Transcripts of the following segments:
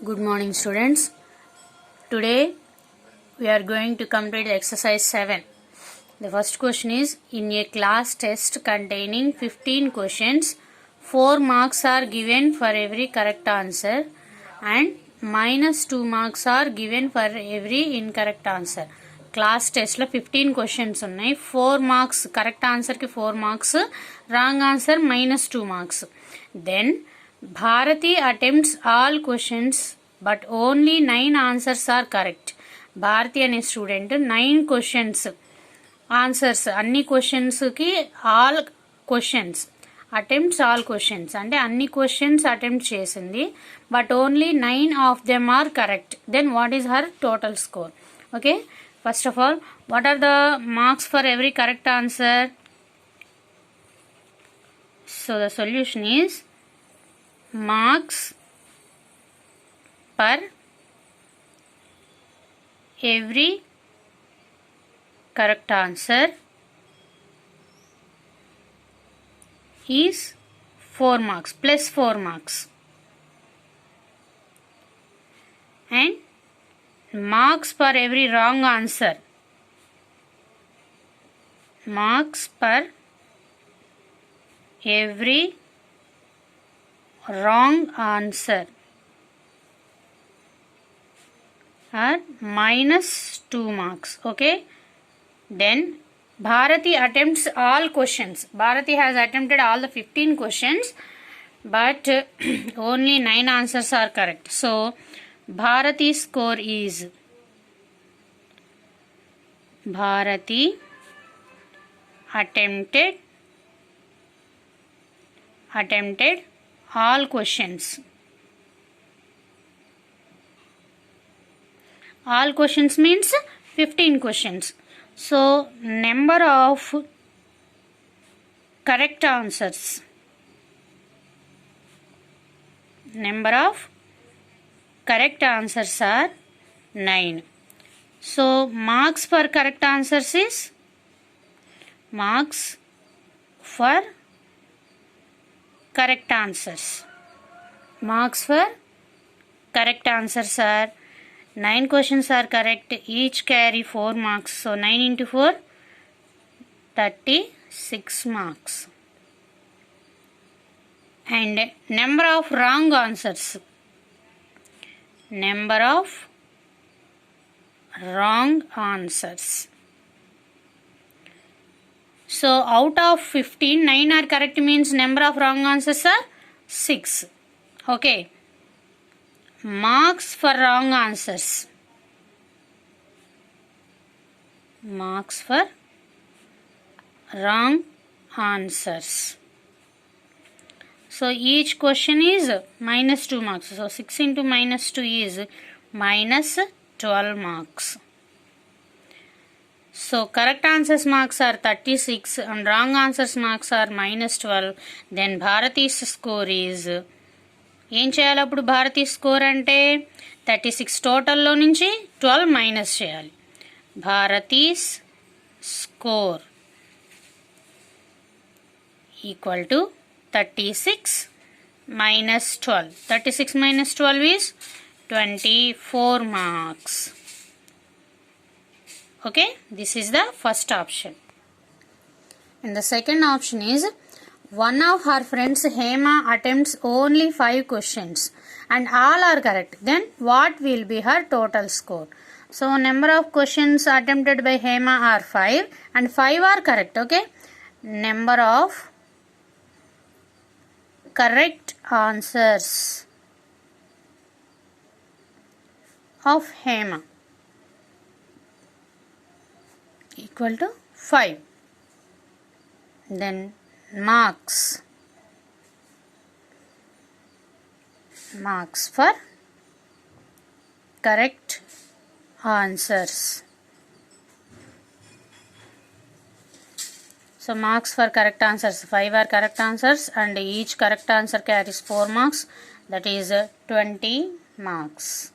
Good morning, students. Today we are going to complete exercise 7. The first question is, in a class test containing 15 questions, 4 marks are given for every correct answer and minus 2 marks are given for every incorrect answer. Class test లో 15 questions ఉన్నాయి. 4 marks correct answer కి 4 marks, wrong answer minus 2 marks. Then Bharati attempts all questions but only 9 answers are correct. Bharati అనే student 9 questions answers అన్ని క్వశ్చన్స్కి all questions attempts all questions అంటే అన్ని questions attempt చేసింది but only 9 of them are correct. Then what is her total score? Okay, first of all what are the marks for every correct answer? So the solution is marks per every correct answer is 4 marks plus 4 marks, and marks per every wrong answer, marks per every wrong answer are minus 2 marks. Okay, then Bharati attempts all questions. Bharati has attempted all the 15 questions but only 9 answers are correct. So Bharati's score is Bharati attempted all questions. All questions means 15 questions. So number of correct answers are 9. So marks for correct answers is marks for correct answers. Marks for correct answers are 9 questions are correct, each carry 4 marks. So 9 into 4, 36 marks. And number of wrong answers. Number of wrong answers. So out of 15, 9 are correct means number of wrong answers are 6. Okay. Marks for wrong answers. Marks for wrong answers. So each question is minus 2 marks. So 6 into minus 2 is minus 12 marks. So correct answers marks are 36 and wrong answers marks are minus 12. Then Bharati's score is, ఏం చేయాలి అప్పుడు Bharati score అంటే 36 టోటల్లో నుంచి 12 minus చేయాలి. Bharati's score equal to 36 minus 12. 36 minus 12 is 24 marks. Okay, this is the first option. And the second option is, one of her friends Hema attempts only 5 questions and all are correct. Then what will be her total score? So number of questions attempted by Hema are 5 and 5 are correct. Okay, number of correct answers of Hema equal to 5. Then marks for correct answers. So marks for correct answers, 5 are correct answers and each correct answer carries 4 marks, that is 20 marks.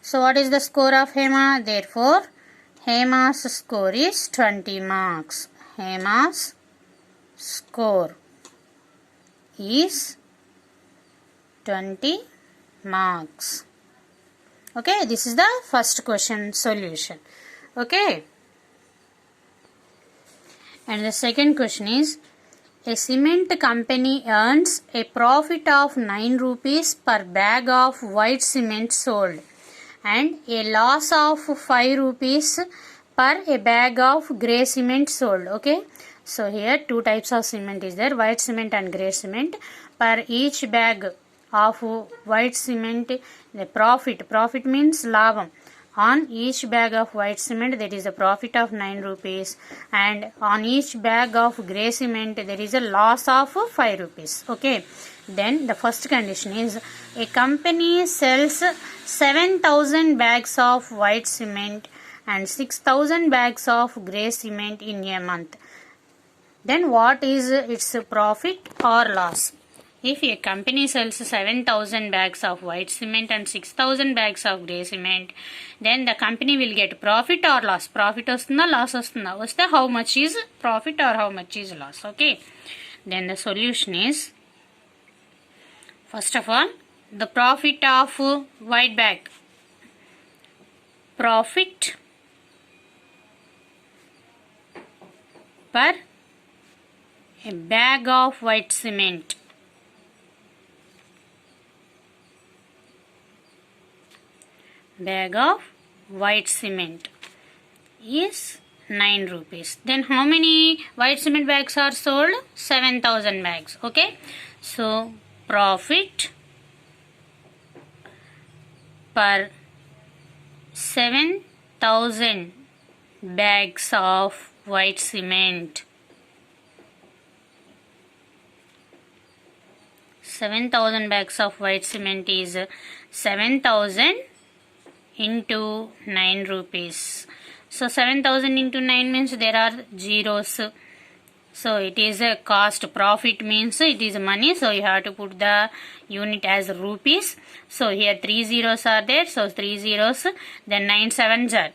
So what is the score of Hema? Therefore Hema's score is 20 marks. Hema's score is 20 marks. Okay, this is the first question solution. Okay, and the second question is, a cement company earns a profit of 9 rupees per bag of white cement sold and a loss of 5 rupees per a bag of grey cement sold. Okay, so here two types of cement is there, white cement and grey cement. Per each bag of white cement, the profit means labham. On each bag of white cement there is a profit of 9 rupees, and on each bag of grey cement there is a loss of 5 rupees. Okay, then the first condition is, a company sells 7,000 bags of white cement and 6,000 bags of grey cement in a month. Then what is its profit or loss? If a company sells 7,000 bags of white cement and 6,000 bags of grey cement, then the company will get profit or loss. Profit ostunda, loss ostunda. Vaste how much is profit or how much is loss. Okay. Then the solution is, first of all, the profit of white bag. Profit per a bag of white cement. Bag of white cement is 9 rupees. Then how many white cement bags are sold? 7,000 bags. Okay, so profit per 7,000 bags of white cement. 7,000 bags of white cement is 7,000 into 9 rupees. So 7,000 into 9 means there are zeros. So it is a cost. Profit means it is money. So you have to put the unit as rupees. So here 3 zeros are there. So 3 zeros. Then 9 sevens are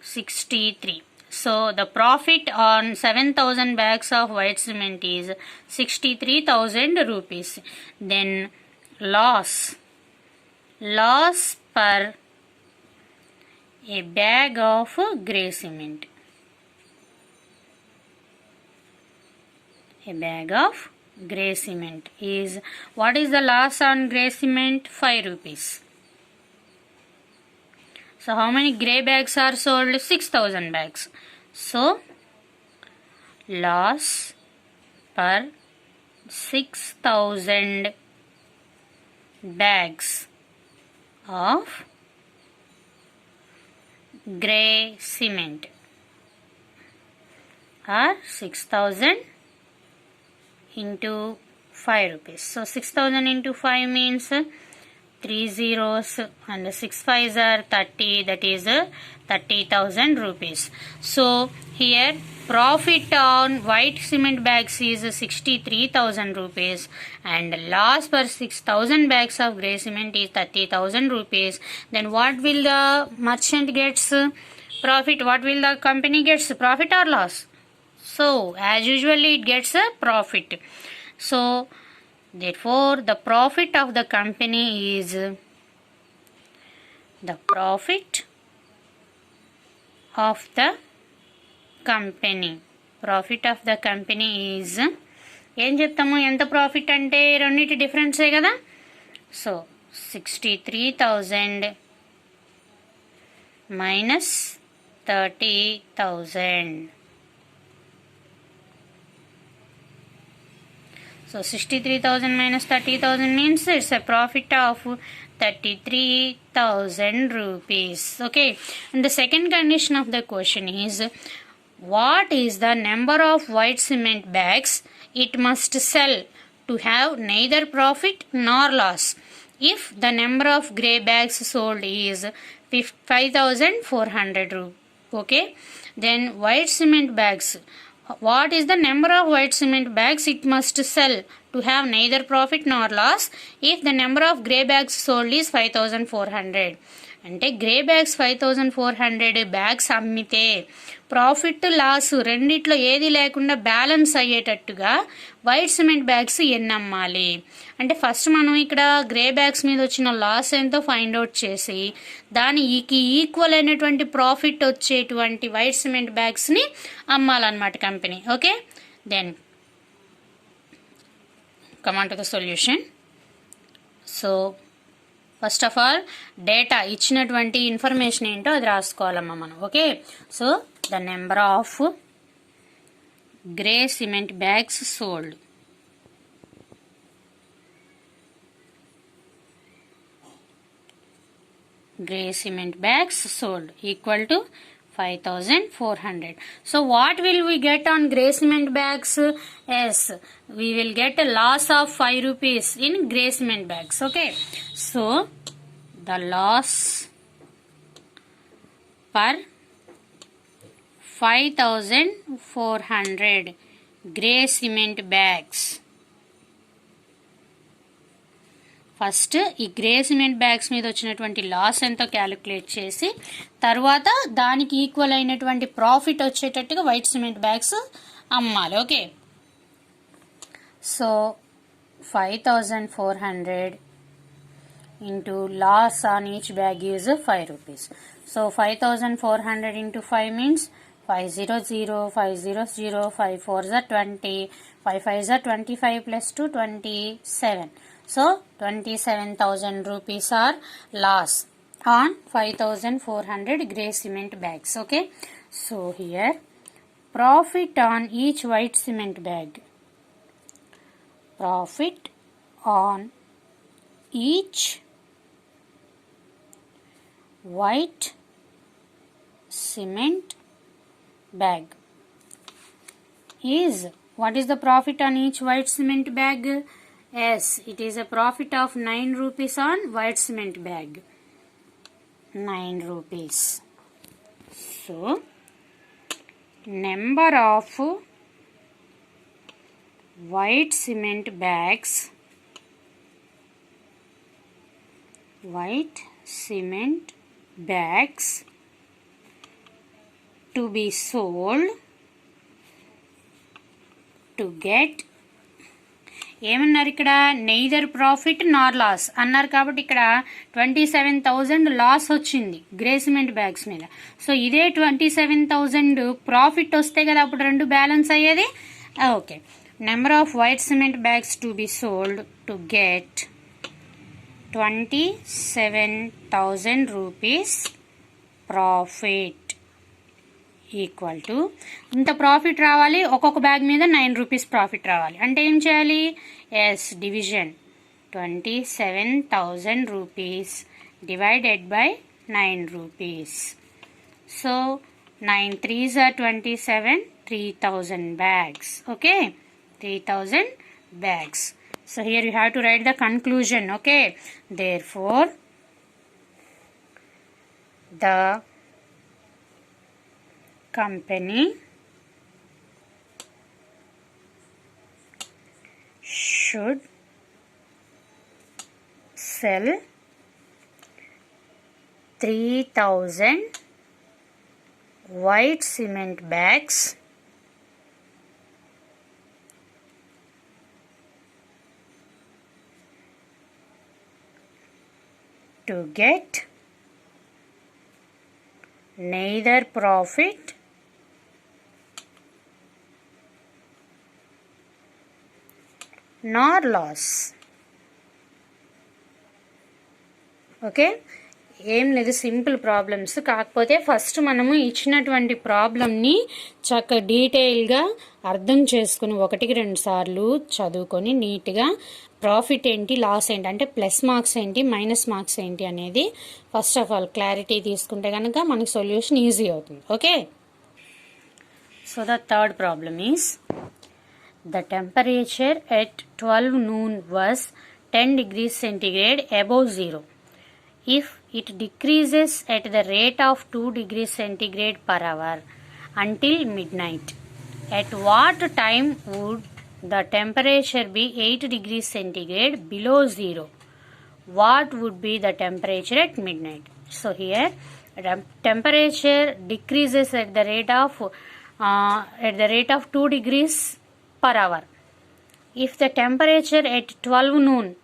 63. So the profit on 7,000 bags of white cement is 63,000 rupees. Then loss per a bag of grey cement. A bag of grey cement is, what is the loss on grey cement? 5 rupees. So how many grey bags are sold? 6,000 bags. So loss per 6,000 bags of grey cement are 6,000 into 5 rupees. So 6,000 into 5 means 3 zeros and 6 5s are 30, that is 30,000 rupees. So here profit on white cement bags is 63,000 rupees and loss per 6,000 bags of grey cement is 30,000 rupees. Then what will the merchant gets? Profit. What will the company gets? Profit or loss? So as usually it gets a profit. So therefore the profit of the company is, the profit of the company. Profit of the company is, ఏం చెప్తాము, ఎంత profit అంటే రెండింటి డిఫరెన్సే కదా. So 63,000 minus 30,000. So 63,000 minus 30,000 means it's a profit of 33,000 rupees. Okay, and the second condition of the question is, what is the number of white cement bags it must sell to have neither profit nor loss? If the number of grey bags sold is 5,400 rupees. Okay, then white cement bags, what is the number of white cement bags it must sell to have neither profit nor loss if the number of grey bags sold is 5,400? అంటే grey bags 5400 bags అమ్మితే profit loss రెండిట్లో ఏది లేకుండా balance అయ్యేటట్టుగా white cement bags ఎన్ని అమ్మాలి అంటే first మనం ఇక్కడ గ్రే బ్యాగ్స్ మీద వచ్చిన లాస్ ఎంతో ఫైండ్ అవుట్ చేసి దానికి ఈక్వల్ అయినటువంటి ప్రాఫిట్ వచ్చేటువంటి వైట్ సిమెంట్ బ్యాగ్స్ని అమ్మాలన్నమాట company. Okay, then come on to the solution. So first of all data ఇచ్చినటువంటి ఇన్ఫర్మేషన్ ఏంటో అది రాసుకోవాలమ్మా మనం. Okay, so the number of grey cement bags sold, grey cement bags sold equal to 5400. So what will we get on grey cement bags? Yes, we will get a loss of 5 rupees in grey cement bags. Okay, so the loss per 5400 grey cement bags. First ఈ grey cement bags మీద వచ్చినటువంటి loss ఎంతో calculate చేసి తర్వాత దానికి equal అయినటువంటి profit వచ్చేటట్టుగా white cement bags అమ్మాలి. Okay, so 5400 into loss on each bag is 5 rupees. So 5400 into 5 means 500, 500, 5 4s are 20, 5 5s are 25 plus 2 27. So 27,000 rupees are loss on 5400 grey cement bags. Okay, so here profit on each white cement bag, profit on each white cement bag is, what is the profit on each white cement bag? Yes, it is a profit of 9 rupees on white cement bag. 9 rupees. So, number of white cement bags, to be sold to get, ఏమన్నారు ఇక్కడ, neither profit నార్ loss అన్నారు కాబట్టి ఇక్కడ 27,000 loss వచ్చింది grey cement bags మీద. So ఇదే 27,000 profit వస్తే కదా అప్పుడు రెండు బ్యాలెన్స్ అయ్యేది. Okay, number off white cement bags to be sold to get 27,000 rupees profit equal to, ఇంత ప్రాఫిట్ రావాలి, ఒక్కొక్క బ్యాగ్ మీద 9 రూపీస్ ప్రాఫిట్ రావాలి అంటే ఏం చేయాలి, yes division 27,000 rupees divided by 9 rupees. So 9 3s are 27, 3000 bags. Okay, 3000 bags. So here you have to write the conclusion. Okay, therefore the company should sell 3,000 white cement bags to get neither profit nor loss. Okay, ఏం లేదు, simple problems. కాకపోతే first మనము ఇచ్చినటువంటి ప్రాబ్లమ్ని చక్కగా డీటెయిల్గా అర్థం చేసుకుని 1-2 సార్లు చదువుకొని నీట్గా ప్రాఫిట్ ఏంటి, లాస్ ఏంటి, అంటే ప్లస్ మార్క్స్ ఏంటి, మైనస్ మార్క్స్ ఏంటి అనేది ఫస్ట్ ఆఫ్ ఆల్ క్లారిటీ తీసుకుంటే కనుక మనకి సొల్యూషన్ ఈజీ అవుతుంది. Okay, so the third problem is the temperature at 12 noon was 10 degrees centigrade above zero. If it decreases at the rate of 2 degrees centigrade per hour until midnight, at what time would the temperature be 8 degrees centigrade below zero? What would be the temperature at midnight? So here temperature decreases at the rate of 2 degrees per hour. If the temperature at 12 noon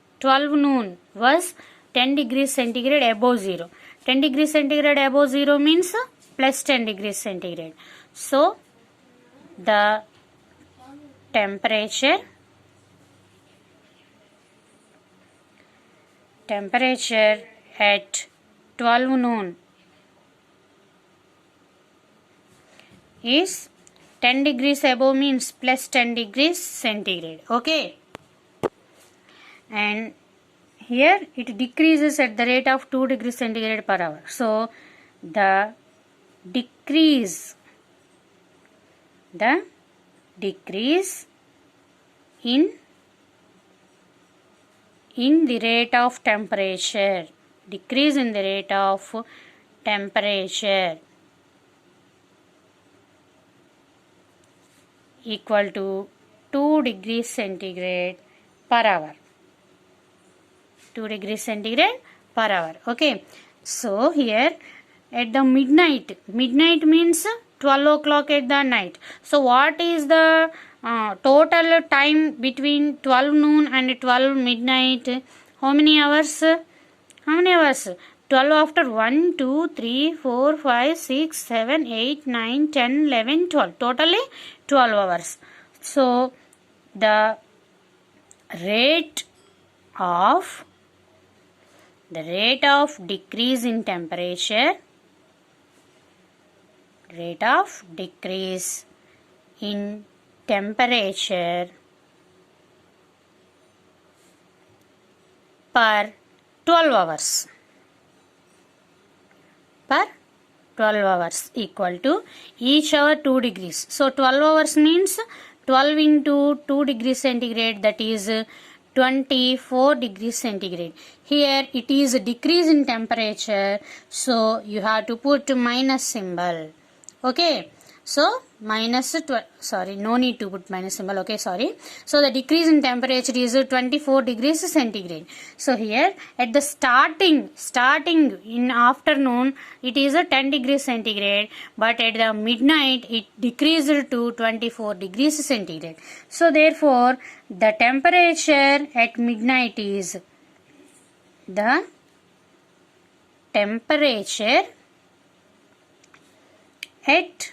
was 10 degrees centigrade above 0. 10 degrees centigrade above 0 means plus 10 degrees centigrade. So the temperature at 12 noon is 10 degrees above means plus 10 degrees centigrade. Okay. And here it decreases at the rate of 2 degrees centigrade per hour. So the decrease in the rate of temperature, decrease in the rate of temperature equal to 2 degrees centigrade per hour. 2 degrees centigrade per hour. Okay. So here at the midnight means 12 o'clock at the night. So what is the total time between 12 noon and 12 midnight? How many hours? 12 after 1, 2, 3, 4, 5, 6, 7, 8, 9, 10, 11, 12. Totally 12 hours. So the rate of decrease in temperature, per 12 hours equal to each hour 2 degrees. So 12 hours means 12 into 2 degrees centigrade, that is 24 degrees centigrade. Here it is a decrease in temperature, so you have to put minus symbol. Okay. So minus, no need to put minus symbol. Okay, sorry. So the decrease in temperature is 24 degrees centigrade. So here at the starting in afternoon it is 10 degrees centigrade, but at the midnight it decreased to 24 degrees centigrade. So therefore the temperature at midnight is temperature at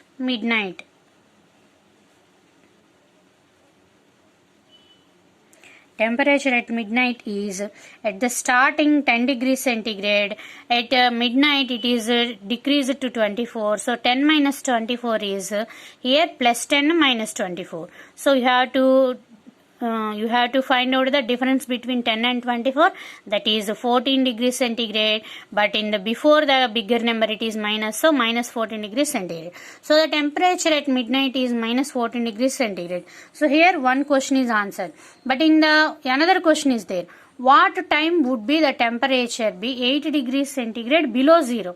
midnight is at the starting 10 degrees centigrade. At midnight it is decreased to 24. So 10 minus 24 is here plus 10 minus 24. So you have to find out the difference between 10 and 24, that is 14 degrees centigrade, but in the before the bigger number it is minus, so minus 14 degrees centigrade. So the temperature at midnight is minus 14 degrees centigrade. So here one question is answered, but in the another question is there. What time would be the temperature be 8 degrees centigrade below 0?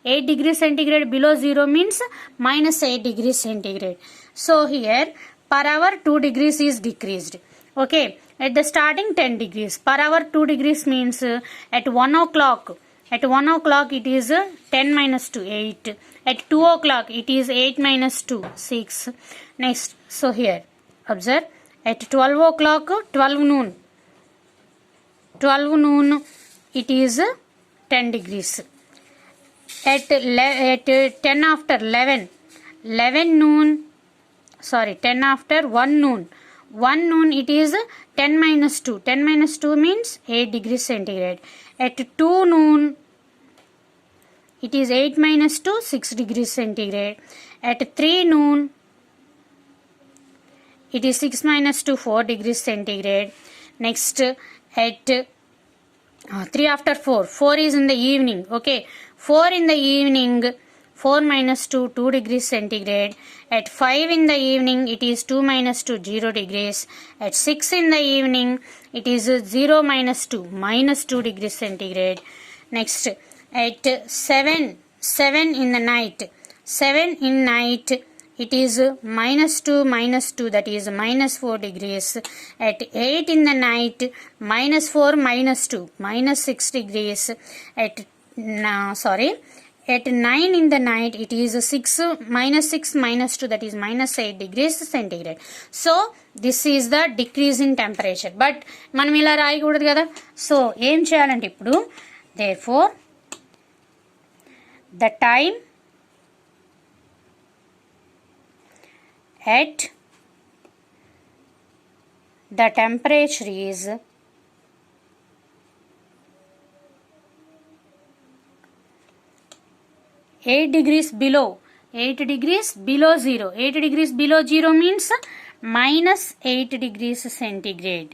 8 degrees centigrade below 0 means minus 8 degrees centigrade. So here per hour 2 degrees is decreased. Okay, at the starting 10 degrees per hour 2 degrees means at 1 o'clock it is 10 minus 2 8. At 2 o'clock it is 8 minus 2 6. Next, so here observe at 12 o'clock 12 noon it is 10 degrees. At 10 after 10 after 1 noon it is 10 minus 2. 10 minus 2 means 8 degrees centigrade. At 2 noon it is 8 minus 2 6 degrees centigrade. At 3 noon it is 6 minus 2 4 degrees centigrade. Next at 3 after 4 is in the evening. Okay, 4 in the evening 4 minus 2 2 degrees centigrade. At 5 in the evening it is 2 minus 2 0 degrees. At 6 in the evening it is 0 minus 2 minus 2 degrees centigrade. Next at 7 in the night, 7 in night it is minus 2 that is minus 4 degrees. At 8 in the night minus 4 minus 2 minus 6 degrees. At at 9 in the night it is 6 minus 2, that is minus 8 degrees centigrade. So this is the decrease in temperature. But మనం ఇలా రాయకూడదు కదా. So ఏం చేయాలంటే ఇప్పుడు therefore the time at the temperature is 8 degrees below 0. 8 degrees below 0 means minus 8 degrees centigrade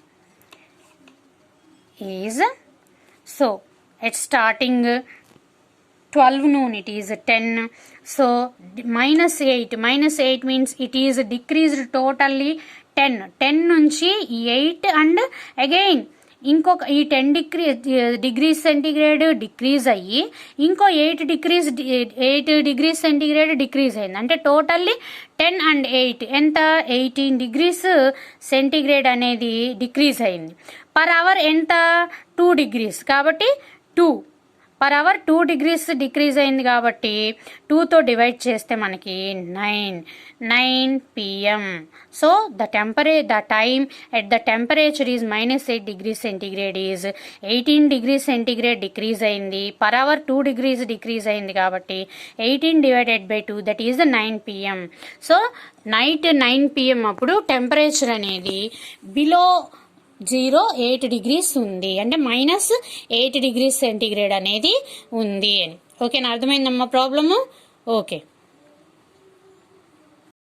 is, so at starting 12 noon it is 10. So minus 8 means it is decreased totally 10 నుంచి 8 and again ఇంకొక ఈ 10 degrees centigrade decrease అయ్యి ఇంకో 8 degrees centigrade decrease అయింది. అంటే totally 10 and 8 ఎంత 18 degrees centigrade అనేది decrease అయింది. పర్ అవర్ ఎంత 2 డిగ్రీస్ కాబట్టి 2 పర్ అవర్ 2 డిగ్రీస్ డిక్రీజ్ అయింది కాబట్టి 2తో డివైడ్ చేస్తే మనకి 9 PM. So the time at the temperature is minus 8 degrees centigrade is 18 degrees centigrade decrease అయింది. పర్ అవర్ 2 డిగ్రీస్ డిక్రీజ్ అయింది కాబట్టి 18 divided by 2, that is 9 PM. So night 9 PM అప్పుడు temperature అనేది బిలో 8 డిగ్రీస్ ఉంది, అంటే minus 8 degrees centigrade అనేది ఉంది అని. ఓకేనా, అర్థమైందమ్మా ప్రాబ్లము? ఓకే.